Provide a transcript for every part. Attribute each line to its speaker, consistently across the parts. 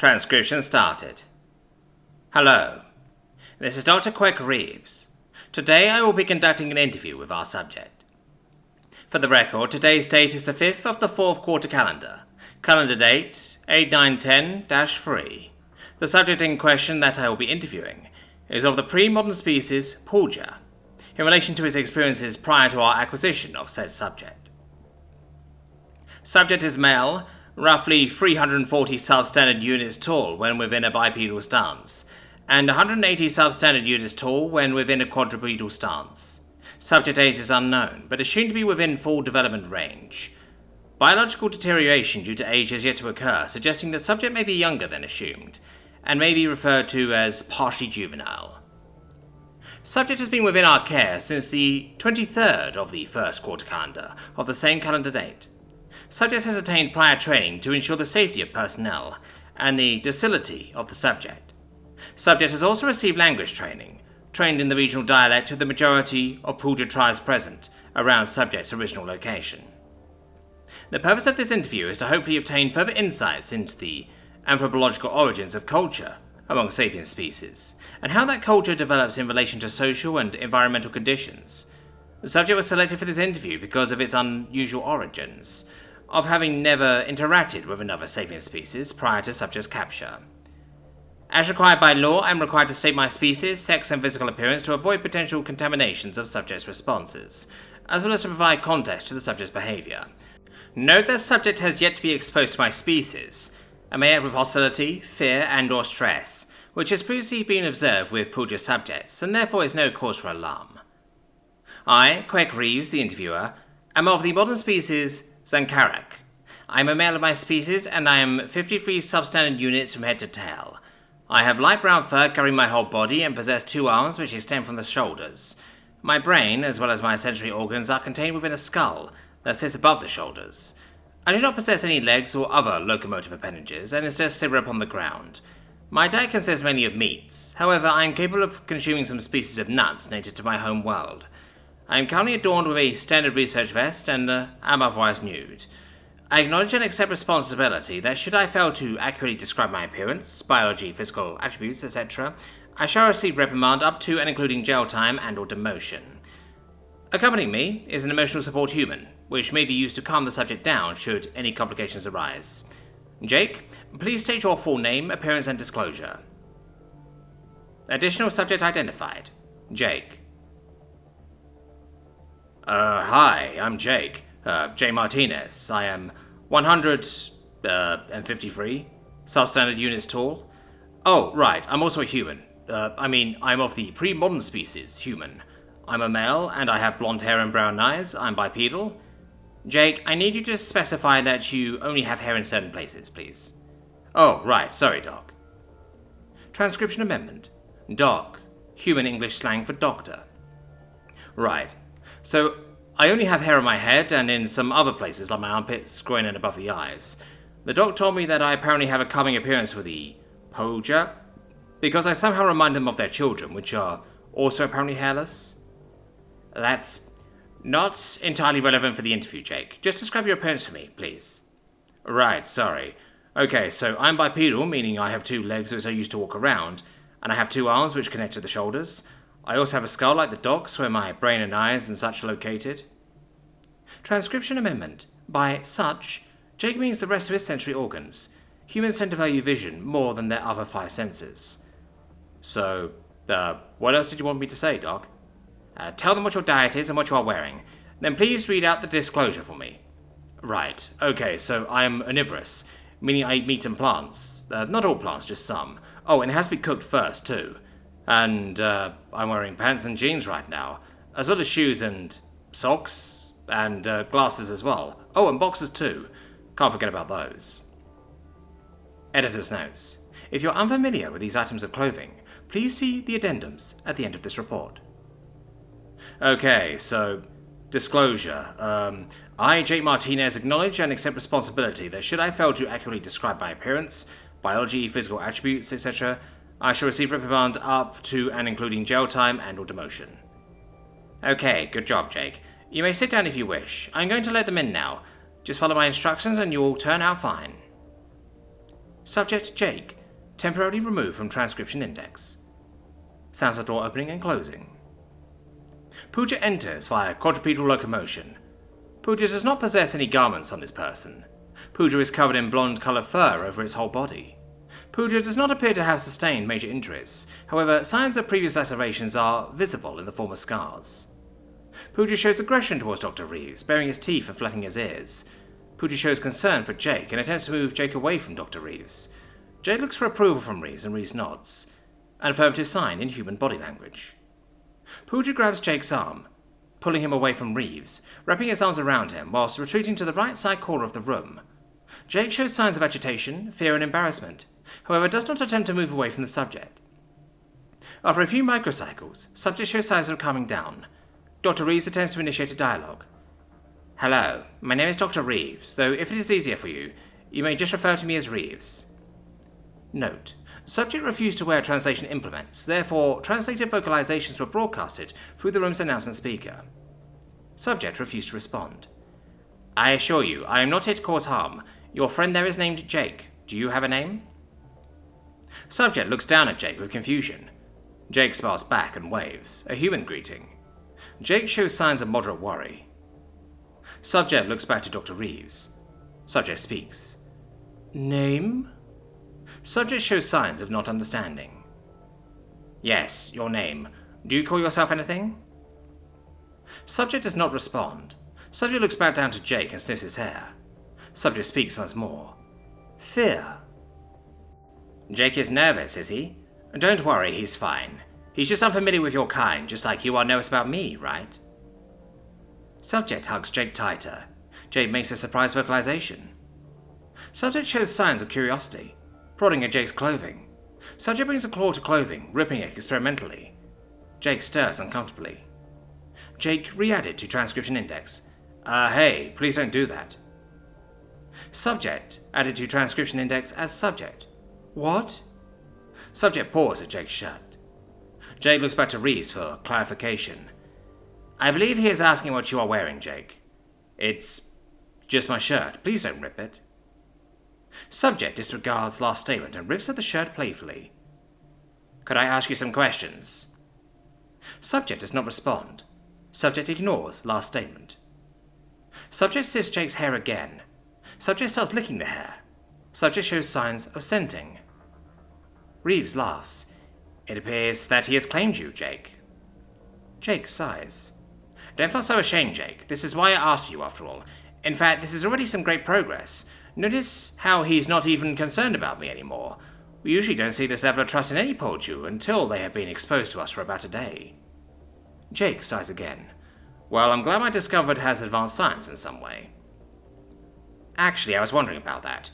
Speaker 1: Transcription started. Hello, this is Dr. Quek Reeves. Today I will be conducting an interview with our subject. For the record, today's date is the 5th of the 4th quarter calendar. Calendar date 8910-3. The subject in question that I will be interviewing is of the pre-modern species Pulja, in relation to his experiences prior to our acquisition of said subject. Subject is male, roughly 340 substandard units tall when within a bipedal stance, and 180 substandard units tall when within a quadrupedal stance. Subject age is unknown, but assumed to be within full development range. Biological deterioration due to age has yet to occur, suggesting that subject may be younger than assumed, and may be referred to as partially juvenile. Subject has been within our care since the 23rd of the first quarter calendar of the same calendar date. Subject has attained prior training to ensure the safety of personnel and the docility of the subject. Subject has also received language training, trained in the regional dialect of the majority of Pulja tribes present around subject's original location. The purpose of this interview is to hopefully obtain further insights into the anthropological origins of culture among sapient species, and how that culture develops in relation to social and environmental conditions. The subject was selected for this interview because of its unusual origins, of having never interacted with another sapient species prior to subject's capture. As required by law, I am required to state my species, sex, and physical appearance to avoid potential contaminations of subject's responses, as well as to provide context to the subject's behavior. Note that subject has yet to be exposed to my species, and may act with hostility, fear, and/or stress, which has previously been observed with Pulja subjects, and therefore is no cause for alarm. I, Quek Reeves, the interviewer, am of the modern species Zankarak. I am a male of my species, and I am 53 substandard units from head to tail. I have light brown fur covering my whole body and possess 2 arms which extend from the shoulders. My brain, as well as my sensory organs, are contained within a skull that sits above the shoulders. I do not possess any legs or other locomotive appendages, and instead slither upon the ground. My diet consists mainly of meats. However, I am capable of consuming some species of nuts native to my home world. I am currently adorned with a standard research vest and am otherwise nude. I acknowledge and accept responsibility that should I fail to accurately describe my appearance, biology, physical attributes, etc., I shall receive reprimand up to and including jail time and/or demotion. Accompanying me is an emotional support human, which may be used to calm the subject down should any complications arise. Jake, please state your full name, appearance, and disclosure. Additional subject identified. Jake. Hi, I'm Jake. J. Martinez. I am 153 substandard units tall. Oh, right, I'm also a human. I'm of the pre-modern species, human. I'm a male, and I have blonde hair and brown eyes. I'm bipedal. Jake, I need you to specify that you only have hair in certain places, please. Oh, right, sorry, Doc. Transcription amendment. Doc, human English slang for doctor. Right. So, I only have hair on my head and in some other places like my armpits, groin, and above the eyes. The doc told me that I apparently have a calming appearance for the Pulja, because I somehow remind them of their children, which are also apparently hairless. That's not entirely relevant for the interview, Jake. Just describe your appearance for me, please. Right, sorry. Okay, so I'm bipedal, meaning I have 2 legs which I use to walk around, and I have 2 arms which connect to the shoulders. I also have a skull like the doc's, where my brain and eyes and such are located. Transcription amendment. By such, Jake means the rest of his sensory organs. Humans tend to value vision more than their other 5 senses. So, what else did you want me to say, Doc? Tell them what your diet is and what you are wearing. Then please read out the disclosure for me. Right. Okay, so I am omnivorous, meaning I eat meat and plants. Not all plants, just some. Oh, and it has to be cooked first, too. And I'm wearing pants and jeans right now, as well as shoes and socks and glasses as well. Oh, and boxers too. Can't forget about those. Editor's notes. If you're unfamiliar with these items of clothing, please see the addendums at the end of this report. Okay, so disclosure. I, J. Martinez, acknowledge and accept responsibility that should I fail to accurately describe my appearance, biology, physical attributes, etc., I shall receive reprimand up to and including jail time and/or demotion. Okay, good job, Jake. You may sit down if you wish. I'm going to let them in now. Just follow my instructions and you'll turn out fine. Subject Jake, temporarily removed from transcription index. Sounds of door opening and closing. Pooja enters via quadrupedal locomotion. Pooja does not possess any garments on this person. Pooja is covered in blonde-coloured fur over its whole body. Pooja does not appear to have sustained major injuries. However, signs of previous lacerations are visible in the form of scars. Pooja shows aggression towards Dr. Reeves, baring his teeth and flattening his ears. Pooja shows concern for Jake and attempts to move Jake away from Dr. Reeves. Jake looks for approval from Reeves and Reeves nods, an affirmative sign in human body language. Pooja grabs Jake's arm, pulling him away from Reeves, wrapping his arms around him whilst retreating to the right side corner of the room. Jake shows signs of agitation, fear and embarrassment, however does not attempt to move away from the subject. After a few microcycles, subject shows signs of calming down. Dr. Reeves attempts to initiate a dialogue. Hello, my name is Dr. Reeves, though if it is easier for you, you may just refer to me as Reeves. Note: subject refused to wear translation implements, therefore translated vocalizations were broadcasted through the room's announcement speaker. Subject refused to respond. I assure you, I am not here to cause harm. Your friend there is named Jake. Do you have a name? Subject looks down at Jake with confusion. Jake smiles back and waves, a human greeting. Jake shows signs of moderate worry. Subject looks back to Dr. Reeves. Subject speaks. Name? Subject shows signs of not understanding. Yes, your name. Do you call yourself anything? Subject does not respond. Subject looks back down to Jake and sniffs his hair. Subject speaks once more. Fear. Jake is nervous, is he? Don't worry, he's fine. He's just unfamiliar with your kind, just like you are nervous about me, right? Subject hugs Jake tighter. Jake makes a surprise vocalization. Subject shows signs of curiosity, prodding at Jake's clothing. Subject brings a claw to clothing, ripping it experimentally. Jake stirs uncomfortably. Jake re-added to transcription index. Hey, please don't do that. Subject added to transcription index as subject. What? Subject paws at Jake's shirt. Jake looks back to Reeves for clarification. I believe he is asking what you are wearing, Jake. It's just my shirt. Please don't rip it. Subject disregards last statement and rips at the shirt playfully. Could I ask you some questions? Subject does not respond. Subject ignores last statement. Subject sniffs Jake's hair again. Subject starts licking the hair. Subject shows signs of scenting. Reeves laughs. It appears that he has claimed you, Jake. Jake sighs. Don't feel so ashamed, Jake. This is why I asked you, after all. In fact, this is already some great progress. Notice how he's not even concerned about me anymore. We usually don't see this level of trust in any Polju until they have been exposed to us for about a day. Jake sighs again. Well, I'm glad my discovered has advanced science in some way. Actually, I was wondering about that.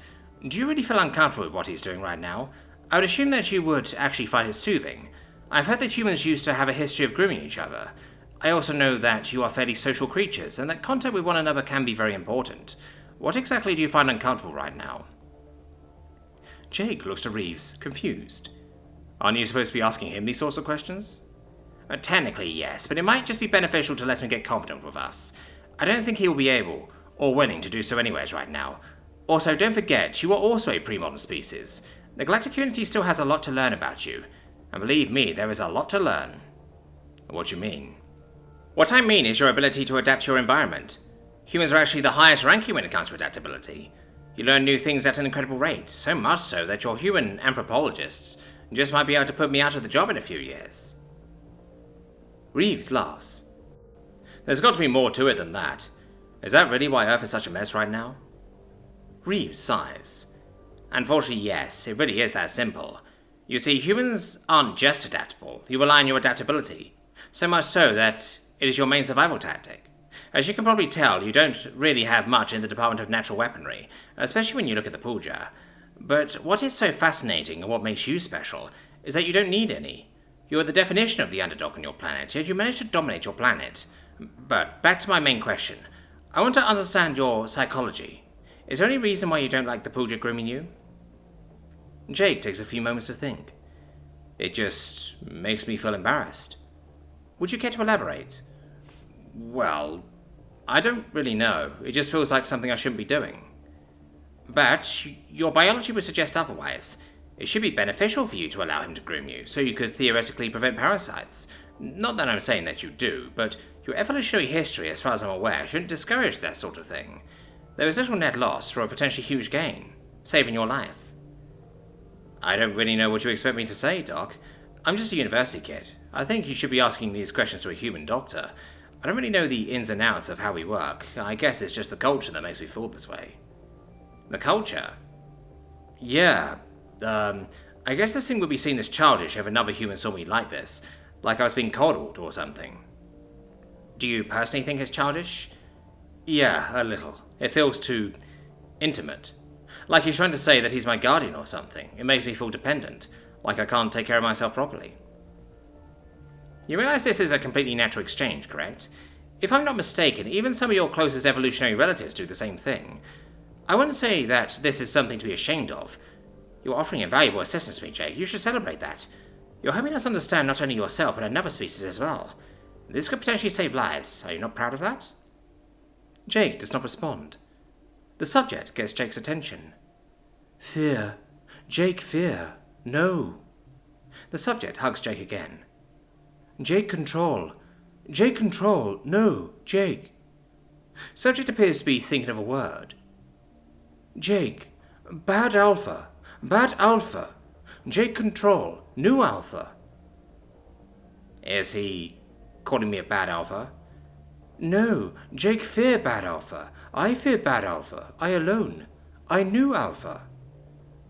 Speaker 1: Do you really feel uncomfortable with what he's doing right now? I would assume that you would actually find it soothing. I've heard that humans used to have a history of grooming each other. I also know that you are fairly social creatures, and that contact with one another can be very important. What exactly do you find uncomfortable right now? Jake looks to Reeves, confused. Aren't you supposed to be asking him these sorts of questions? Technically, yes, but it might just be beneficial to let him get confident with us. I don't think he will be able, or willing, to do so anyways right now. Also, don't forget, you are also a pre-modern species. The galactic community still has a lot to learn about you. And believe me, there is a lot to learn. What do you mean? What I mean is your ability to adapt to your environment. Humans are actually the highest ranking when it comes to adaptability. You learn new things at an incredible rate, so much so that your human anthropologists just might be able to put me out of the job in a few years. Reeves laughs. There's got to be more to it than that. Is that really why Earth is such a mess right now? Reeves sighs. Unfortunately, yes, it really is that simple. You see, humans aren't just adaptable, you rely on your adaptability. So much so that it is your main survival tactic. As you can probably tell, you don't really have much in the Department of Natural Weaponry, especially when you look at the Pooja. But what is so fascinating and what makes you special is that you don't need any. You are the definition of the underdog on your planet, yet you manage to dominate your planet. But back to my main question. I want to understand your psychology. Is there any reason why you don't like the Pooja grooming you? Jake takes a few moments to think. It just makes me feel embarrassed. Would you care to elaborate? Well, I don't really know. It just feels like something I shouldn't be doing. But your biology would suggest otherwise. It should be beneficial for you to allow him to groom you, so you could theoretically prevent parasites. Not that I'm saying that you do, but your evolutionary history, as far as I'm aware, shouldn't discourage that sort of thing. There is little net loss for a potentially huge gain, saving your life. I don't really know what you expect me to say, Doc. I'm just a university kid. I think you should be asking these questions to a human doctor. I don't really know the ins and outs of how we work. I guess it's just the culture that makes me feel this way. The culture? Yeah, I guess this thing would be seen as childish if another human saw me like this, like I was being coddled or something. Do you personally think it's childish? Yeah, a little. It feels too intimate. Like he's trying to say that he's my guardian or something. It makes me feel dependent, like I can't take care of myself properly. You realize this is a completely natural exchange, correct? If I'm not mistaken, even some of your closest evolutionary relatives do the same thing. I wouldn't say that this is something to be ashamed of. You're offering invaluable assistance to me, Jake. You should celebrate that. You're helping us understand not only yourself, but another species as well. This could potentially save lives. Are you not proud of that? Jake does not respond. The subject gets Jake's attention. Fear. Jake, fear. No. The subject hugs Jake again. Jake, control. Jake, control. No, Jake. Subject appears to be thinking of a word. Jake. Bad alpha. Bad alpha. Jake, control. New alpha. Is he calling me a bad alpha? No, Jake fear bad alpha. I fear bad alpha. I alone. I knew alpha.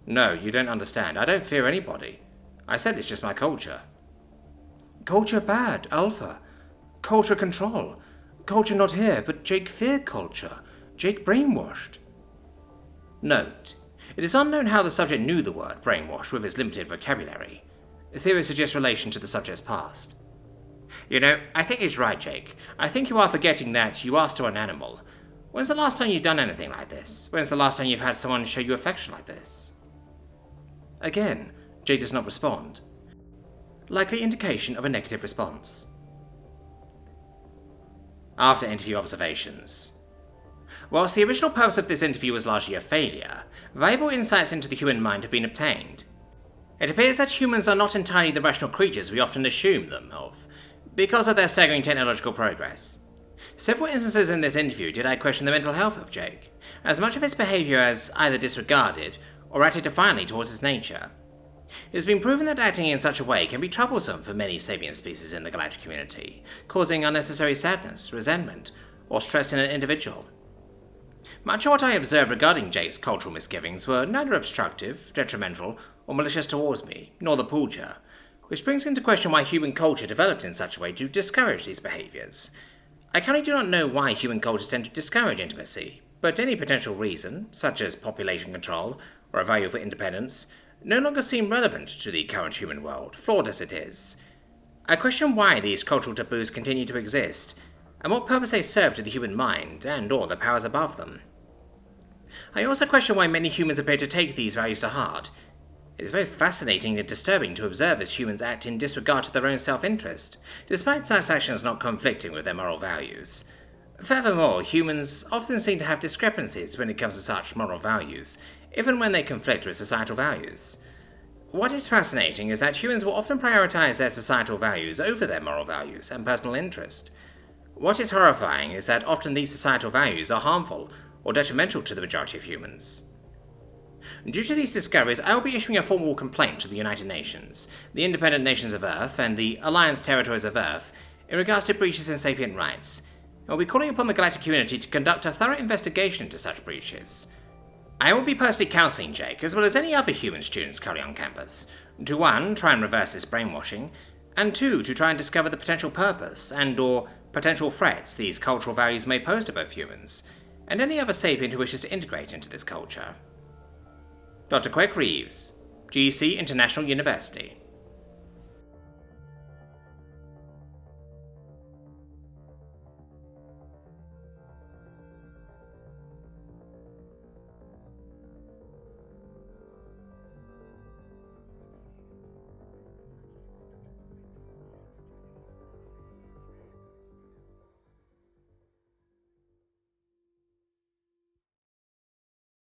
Speaker 1: No, you don't understand. I don't fear anybody. I said it's just my culture. Culture bad, alpha. Culture control. Culture not here, but Jake fear culture. Jake brainwashed. Note. It is unknown how the subject knew the word brainwash with his limited vocabulary. The theory suggests relation to the subject's past. You know, I think he's right, Jake. I think you are forgetting that you are still an animal. When's the last time you've done anything like this? When's the last time you've had someone show you affection like this? Again, Jake does not respond. Likely indication of a negative response. After interview observations. Whilst the original purpose of this interview was largely a failure, valuable insights into the human mind have been obtained. It appears that humans are not entirely the rational creatures we often assume them of, because of their staggering technological progress. Several instances in this interview did I question the mental health of Jake, as much of his behaviour as either disregarded or acted defiantly towards his nature. It has been proven that acting in such a way can be troublesome for many sapient species in the galactic community, causing unnecessary sadness, resentment, or stress in an individual. Much of what I observed regarding Jake's cultural misgivings were neither obstructive, detrimental, or malicious towards me, nor the Pooja, which brings into question why human culture developed in such a way to discourage these behaviours. I currently do not know why human cultures tend to discourage intimacy, but any potential reason, such as population control or a value for independence, no longer seem relevant to the current human world, flawed as it is. I question why these cultural taboos continue to exist, and what purpose they serve to the human mind and or the powers above them. I also question why many humans appear to take these values to heart. It is both fascinating and disturbing to observe as humans act in disregard to their own self-interest, despite such actions not conflicting with their moral values. Furthermore, humans often seem to have discrepancies when it comes to such moral values, even when they conflict with societal values. What is fascinating is that humans will often prioritize their societal values over their moral values and personal interest. What is horrifying is that often these societal values are harmful or detrimental to the majority of humans. Due to these discoveries, I will be issuing a formal complaint to the United Nations, the Independent Nations of Earth, and the Alliance Territories of Earth in regards to breaches in sapient rights, and will be calling upon the galactic community to conduct a thorough investigation into such breaches. I will be personally counselling Jake, as well as any other human students currently on campus, to 1, try and reverse this brainwashing, and 2, to try and discover the potential purpose and or potential threats these cultural values may pose to both humans, and any other sapient who wishes to integrate into this culture. Dr. Quake Reeves, GC International University.